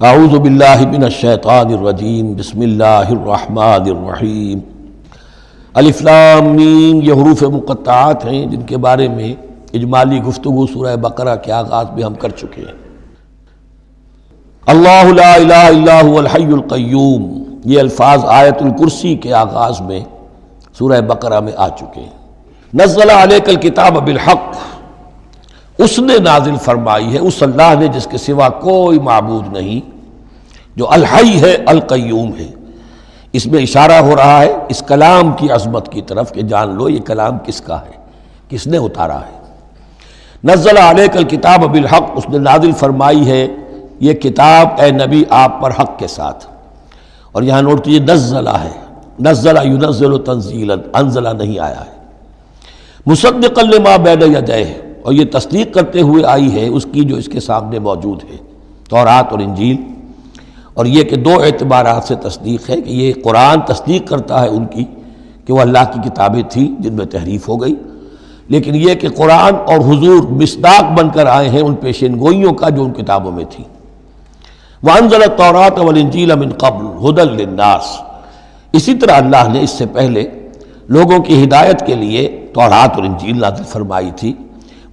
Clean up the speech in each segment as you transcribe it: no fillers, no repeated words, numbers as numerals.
اعوذ باللہ من الشیطان الرجیم بسم اللہ الرحمن الرحیم الف لام میم یہ حروف مقطعات ہیں جن کے بارے میں اجمالی گفتگو سورہ بقرہ کے آغاز میں ہم کر چکے ہیں۔ اللہ لا الہ الا هو الحی القیوم یہ الفاظ آیت الکرسی کے آغاز میں سورہ بقرہ میں آ چکے ہیں۔ نزل علیک الکتاب بالحق اس نے نازل فرمائی ہے، اس اللہ نے جس کے سوا کوئی معبود نہیں، جو الحی ہے القیوم ہے۔ اس میں اشارہ ہو رہا ہے اس کلام کی عظمت کی طرف کہ جان لو یہ کلام کس کا ہے، کس نے اتارا ہے۔ نزل علیک الکتاب بالحق اس نے نازل فرمائی ہے یہ کتاب اے نبی آپ پر حق کے ساتھ، اور یہاں نوٹ کیجیے نزلہ ہے، نزلہ ینزل تنزیلا، انزلہ نہیں آیا ہے۔ مصدقا لما بین یدیہ اور یہ تصدیق کرتے ہوئے آئی ہے اس کی جو اس کے سامنے موجود ہے، تورات اور انجیل۔ اور یہ کہ دو اعتبارات سے تصدیق ہے کہ یہ قرآن تصدیق کرتا ہے ان کی کہ وہ اللہ کی کتابیں تھیں جن میں تحریف ہو گئی، لیکن یہ کہ قرآن اور حضور مصداق بن کر آئے ہیں ان پیشین گوئیوں کا جو ان کتابوں میں تھی۔ وَأَنزَلَ التَّوْرَاةَ وَالْإِنجِيلَ مِن قَبْلُ هُدًى لِلنَّاسِ اسی طرح اللہ نے اس سے پہلے لوگوں کی ہدایت کے لیے تورات اور انجیل نازل فرمائی تھی۔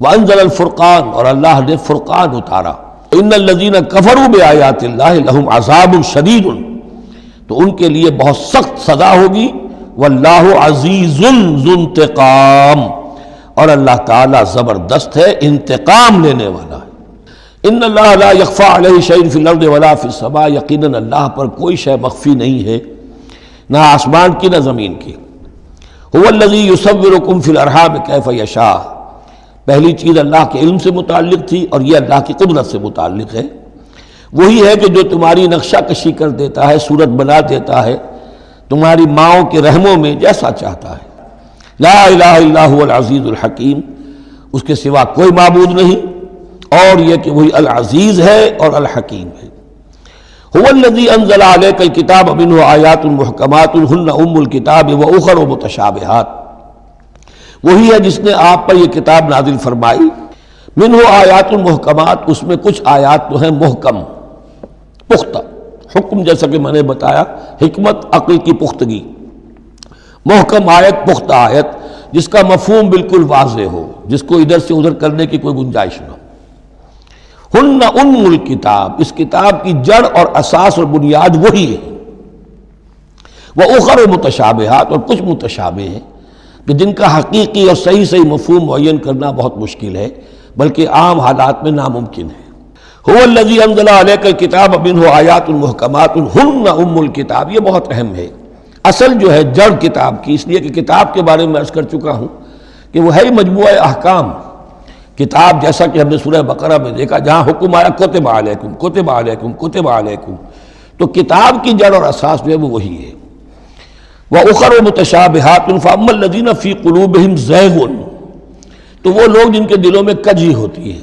وَأَنزَلَ الْفُرْقَانَ اور اللہ نے فرقان اتارا۔ ان الذین کفروا بآیات اللہ لہم عذاب شدید تو ان کے لیے بہت سخت سزا ہوگی۔ واللہ عزیز ذو انتقام اور اللہ تعالیٰ زبردست ہے، انتقام لینے والا ہے۔ ان اللہ لا یخفی علیہ شیء فی الارض ولا فی السماء یقیناً اللہ پر کوئی شے مخفی نہیں ہے، نہ آسمان کی نہ زمین کی۔ هو الذی یصورکم فی الارحام کیف یشاء پہلی چیز اللہ کے علم سے متعلق تھی اور یہ اللہ کی قدرت سے متعلق ہے۔ وہی ہے کہ جو تمہاری نقشہ کشی کر دیتا ہے، صورت بنا دیتا ہے تمہاری ماؤں کے رحموں میں جیسا چاہتا ہے۔ لا الہ الا هو العزیز الحکیم اس کے سوا کوئی معبود نہیں، اور یہ کہ وہی العزیز ہے اور الحکیم ہے۔ هو الذی انزل علیک الکتاب منہ آیات محکمات ہن ام الکتاب واخر متشابہات وہی ہے جس نے آپ پر یہ کتاب نازل فرمائی۔ منہ آیات محکمات اس میں کچھ آیات تو ہیں محکم، پختہ حکم، جیسا کہ میں نے بتایا حکمت عقل کی پختگی۔ محکم آیت پختہ آیت جس کا مفہوم بالکل واضح ہو، جس کو ادھر سے ادھر کرنے کی کوئی گنجائش نہ ہو۔ ہن ام الکتاب اس کتاب کی جڑ اور اساس اور بنیاد وہی ہے۔ وَأُخَرُ متشابہات اور کچھ متشابہ ہیں کہ جن کا حقیقی اور صحیح مفہوم معین کرنا بہت مشکل ہے، بلکہ عام حالات میں ناممکن ہے۔ هو الذی انزل علیک الکتاب منہ آیات محکمات ہن ام الکتاب یہ بہت اہم ہے، اصل جو ہے جڑ کتاب کی، اس لیے کہ کتاب کے بارے میں عرض کر چکا ہوں کہ وہ ہے مجموعہ احکام۔ کتاب جیسا کہ ہم نے سورہ بقرہ میں دیکھا جہاں حکم آیا کتب علیکم کتب علیکم کتب علیکم، تو کتاب کی جڑ اور اساس جو ہے وہ وہی ہے۔ وَأُخَرُ مُتَشَابِهَاتٌ فَأَمَّا الَّذِينَ فِي قُلُوبِهِمْ زَيْغٌ تو وہ لوگ جن کے دلوں میں کجی ہوتی ہے۔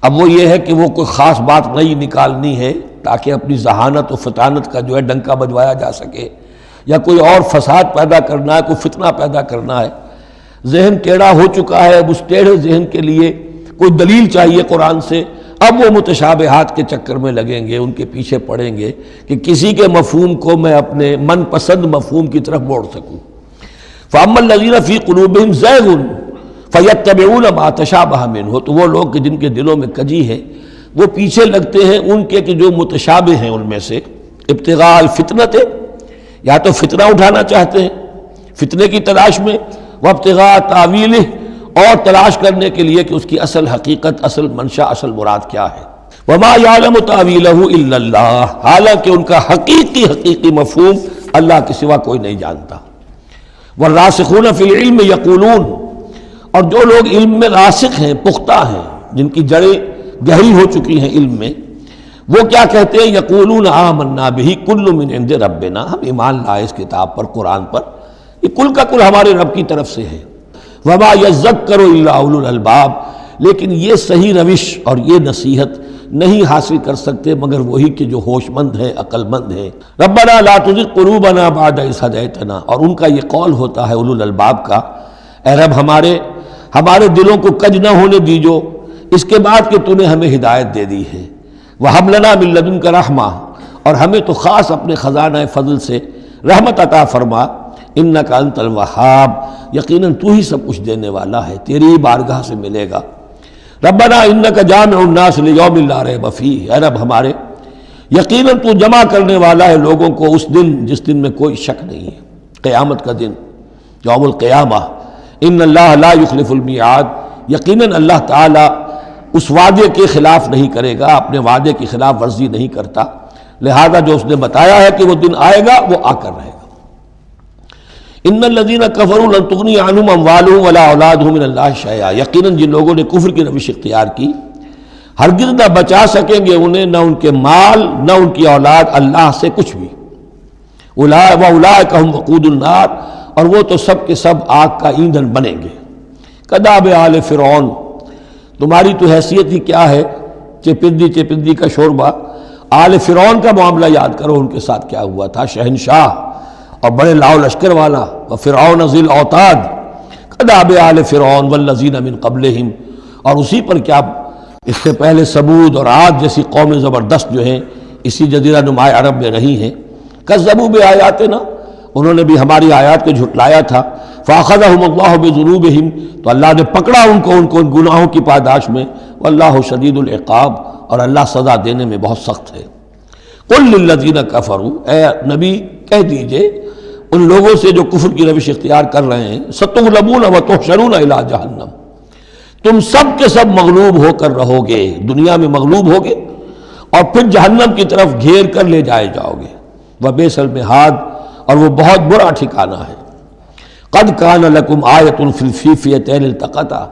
اب وہ یہ ہے کہ وہ کوئی خاص بات نہیں نکالنی ہے تاکہ اپنی ذہانت و فطانت کا جو ہے ڈنکا بجوایا جا سکے، یا کوئی اور فساد پیدا کرنا ہے، کوئی فتنہ پیدا کرنا ہے، ذہن ٹیڑھا ہو چکا ہے، اب اس ٹیڑھے ذہن کے لیے کوئی دلیل چاہیے قرآن سے، اب وہ متشابہات کے چکر میں لگیں گے، ان کے پیچھے پڑیں گے کہ کسی کے مفہوم کو میں اپنے من پسند مفہوم کی طرف موڑ سکوں۔ فَأَمَّا الَّذِينَ فِي قُلُوبِهِمْ زَيْغٌ فَيَتَّبِعُونَ مَا تَشَابَهَ مِنْهُ تو وہ لوگ کہ جن کے دلوں میں کجی ہے وہ پیچھے لگتے ہیں ان کے کہ جو متشابہ ہیں ان میں سے، ابتغاء الفتنۃ یا تو فتنہ اٹھانا چاہتے ہیں فتنے کی تلاش میں، وابتغاء تاویلہ اور تلاش کرنے کے لیے کہ اس کی اصل حقیقت، اصل منشا، اصل مراد کیا ہے۔ وما یعلم تاویلہ الا اللہ حالانکہ ان کا حقیقی مفہوم اللہ کے سوا کوئی نہیں جانتا۔ والراسخون فی العلم یقولون اور جو لوگ علم میں راسخ ہیں، پختہ ہیں، جن کی جڑیں گہری ہو چکی ہیں علم میں، وہ کیا کہتے ہیں؟ یقولون آمنا بہ کل من عند ربنا ہم ایمان لائے اس کتاب پر، قرآن پر، یہ کل کا کل ہمارے رب کی طرف سے ہے۔ وما یذکر الا اولو الالباب لیکن یہ صحیح روش اور یہ نصیحت نہیں حاصل کر سکتے مگر وہی کہ جو ہوش مند ہے، عقل مند ہے۔ ربنا لا تزغ قلوبنا بعد اذ ہدیتنا اور ان کا یہ قول ہوتا ہے اولو الالباب کا، اے رب ہمارے دلوں کو کج نہ ہونے دیجو اس کے بعد کہ تو نے ہمیں ہدایت دے دی ہے۔ وَهَبْ لَنَا مِن لَّدُنْكَ رَحْمَةً، اور ہمیں تو خاص اپنے خزانہ فضل سے رحمت عطا فرما، اِنَّكَ أَنْتَ الْوَهَّابُ، یقیناً تو ہی سب کچھ دینے والا ہے، تیری ہی بارگاہ سے ملے گا۔ ربنا انک جامع الناس لیوم لا ریب فیہ، اے رب ہمارے یقیناً تو جمع کرنے والا ہے لوگوں کو اس دن جس دن میں کوئی شک نہیں ہے، قیامت کا دن، یوم القیامہ۔ ان اللہ لا یخلف المیعاد، یقیناً اللہ تعالیٰ اس وعدے کے خلاف نہیں کرے گا، اپنے وعدے کی خلاف ورزی نہیں کرتا، لہذا جو اس نے بتایا ہے کہ وہ دن آئے گا وہ آ کر رہے گا۔ ان الذین کفروا لن تغنی عنہم اموالہم ولا اولادہم من اللہ شیئا، یقیناً جن لوگوں نے کفر کی روش اختیار کی ہرگز نہ بچا سکیں گے انہیں نہ ان کے مال نہ ان کی اولاد اللہ سے کچھ بھی۔ اولئک ھم وقود النار، اور وہ تو سب کے سب آگ کا ایندھن بنیں گے۔ کداب آل فرعون، تمہاری تو حیثیت ہی کیا ہے، چپندی چپندی کا شوربہ۔ آل فرعون کا معاملہ یاد کرو، ان کے ساتھ کیا ہوا تھا، شہنشاہ اور بڑے لاؤ لشکر والا، وفرعون ذی الاوتاد، کداب آل فرعون والذین من قبلہم، اور اسی پر کیا اس سے پہلے ثمود اور عاد جیسی قومیں زبردست جو ہیں اسی جزیرہ نما عرب میں رہی ہیں۔ کذبوا بآیاتنا، انہوں نے بھی ہماری آیات کو جھٹلایا تھا۔ فاخذہم اللہ بذنوبہم، تو اللہ نے پکڑا ان کو ان گناہوں کی پاداش میں۔ واللہ شدید العقاب، اور اللہ سزا دینے میں بہت سخت ہے۔ قل للذین کفروا، اے نبی کہہ دیجئے ان لوگوں سے جو کفر کی روش اختیار کر رہے ہیں، ستغلبون وتحشرون الی جہنم، تم سب کے سب مغلوب ہو کر رہو گے، دنیا میں مغلوب ہوگے اور پھر جہنم کی طرف گھیر کر لے جائے جاؤ گے۔ وبئس المہاد، اور وہ بہت برا ٹھکانہ ہے۔ قد کان لکم آیۃ فی فئتین التقطا،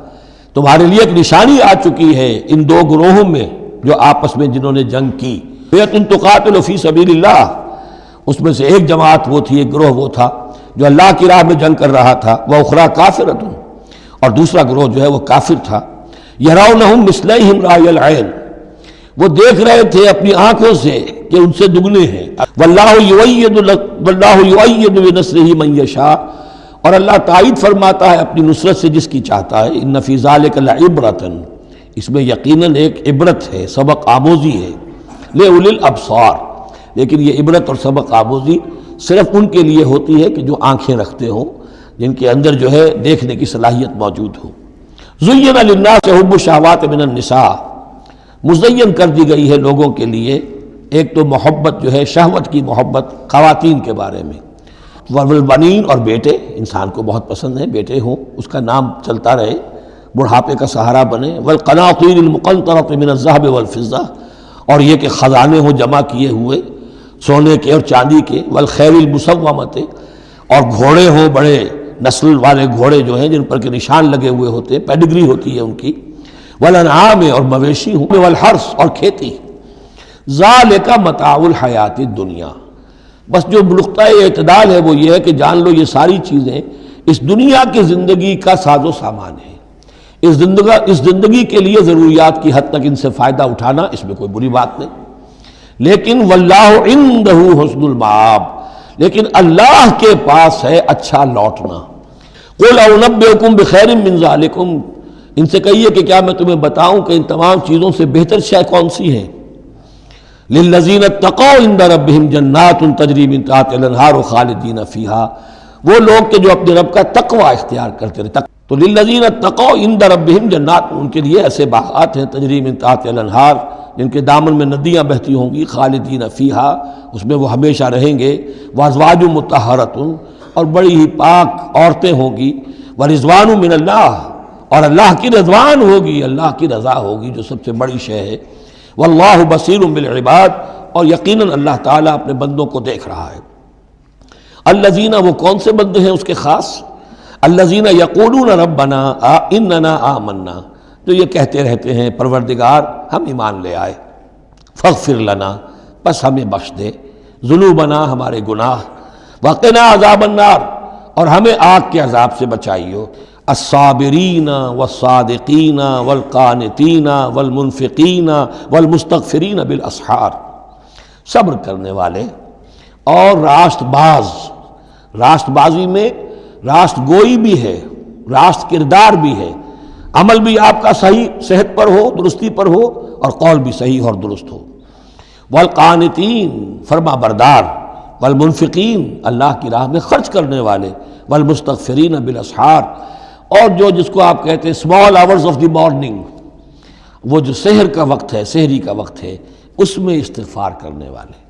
تمہارے لیے ایک نشانی آ چکی ہے ان دو گروہوں میں جو آپس میں جنہوں نے جنگ کی۔ فئۃ تقاتل فی سبیل اللہ، اس میں سے ایک جماعت وہ تھی، ایک گروہ وہ تھا جو اللہ کی راہ میں جنگ کر رہا تھا، وأخری کافرۃ، اور دوسرا گروہ جو ہے وہ کافر تھا۔ یرونہم مثلیہم رأی العین، وہ دیکھ رہے تھے اپنی آنکھوں سے کہ ان سے دگنے ہیں۔ واللہ یؤید بنصرہ من یشاء، اور اللہ تائید فرماتا ہے اپنی نصرت سے جس کی چاہتا ہے۔ ان فی ذلک لعبرۃ، اس میں یقیناً ایک عبرت ہے، سبق آموزی ہے، لأولی الابصار، لیکن یہ عبرت اور سبق آموزی صرف ان کے لیے ہوتی ہے کہ جو آنکھیں رکھتے ہوں، جن کے اندر جو ہے دیکھنے کی صلاحیت موجود ہو۔ زین للناس حب الشہوات من النساء، مزین کر دی گئی ہے لوگوں کے لیے ایک تو محبت جو ہے شہوت کی محبت خواتین کے بارے میں، والبنین، اور بیٹے، انسان کو بہت پسند ہے بیٹے ہوں، اس کا نام چلتا رہے، بڑھاپے کا سہارا بنے، والقناطیر المقنطرۃ من الذهب والفضہ، اور یہ کہ خزانے ہوں جمع کیے ہوئے سونے کے اور چاندی کے، والخیل المسومۃ، اور گھوڑے ہوں بڑے نسل والے گھوڑے جو ہیں جن پر کے نشان لگے ہوئے ہوتے ہیں، پیڈگری ہوتی ہے ان کی، والانعام، اور مویشی ہوں، والحرث، اور کھیتی۔ ذالک متاع الحیات الدنیا، بس جو نقطہ اعتدال ہے وہ یہ ہے کہ جان لو یہ ساری چیزیں اس دنیا کی زندگی کا ساز و سامان ہے، اس زندگی کے لیے ضروریات کی حد تک ان سے فائدہ اٹھانا، اس میں کوئی بری بات نہیں، لیکن واللہ عندہ حسن المآب، لیکن اللہ کے پاس ہے اچھا لوٹنا۔ قل انبئکم بخیر من ذالکم، ان سے کہیے کہ کیا میں تمہیں بتاؤں کہ ان تمام چیزوں سے بہتر شے کون سی ہے؟ للذین اتقوا عند ربہم جنات تجری من تحتہا الانہار خالدین فیہا، وہ لوگ کہ جو اپنے رب کا تقوی اختیار کرتے رہے، تو للذین اتقوا عند ربہم جنات، ان کے لیے ایسے باغات ہیں تجری من تحتہا الانہار، جن کے دامن میں ندیاں بہتی ہوں گی، خالدین فیہا، اس میں وہ ہمیشہ رہیں گے، وازواج مطہرۃ، اور بڑی ہی پاک عورتیں ہوں گی، ورضوان من اللہ، اور اللہ کی رضوان ہوگی، اللہ کی رضا ہوگی جو سب سے بڑی شے ہے۔ واللہ بصیر بالعباد، اور یقیناً اللہ تعالیٰ اپنے بندوں کو دیکھ رہا ہے۔ الذین، وہ کون سے بندے ہیں اس کے خاص؟ الذین یقولون ربنا اننا آمنا، جو یہ کہتے رہتے ہیں پروردگار ہم ایمان لے آئے، فاغفر لنا، بس ہمیں بخش دے، ذنوبنا، ہمارے گناہ، وقنا عذاب النار، اور ہمیں آگ کے عذاب سے بچائیو، الصابرین والصادقین والقانتین والمنفقین والمستغفرین بالاسحار، صبر کرنے والے اور راست باز، راست بازی میں راست گوئی بھی ہے، راست کردار بھی ہے، عمل بھی آپ کا صحیح صحت پر ہو، درستی پر ہو، اور قول بھی صحیح اور درست ہو۔ والقانتین فرما بردار، والمنفقین اللہ کی راہ میں خرچ کرنے والے، والمستغفرین بالاسحار اور جو جس کو آپ کہتے ہیں small hours of the morning, وہ جو سحر کا وقت ہے، سحری کا وقت ہے، اس میں استغفار کرنے والے۔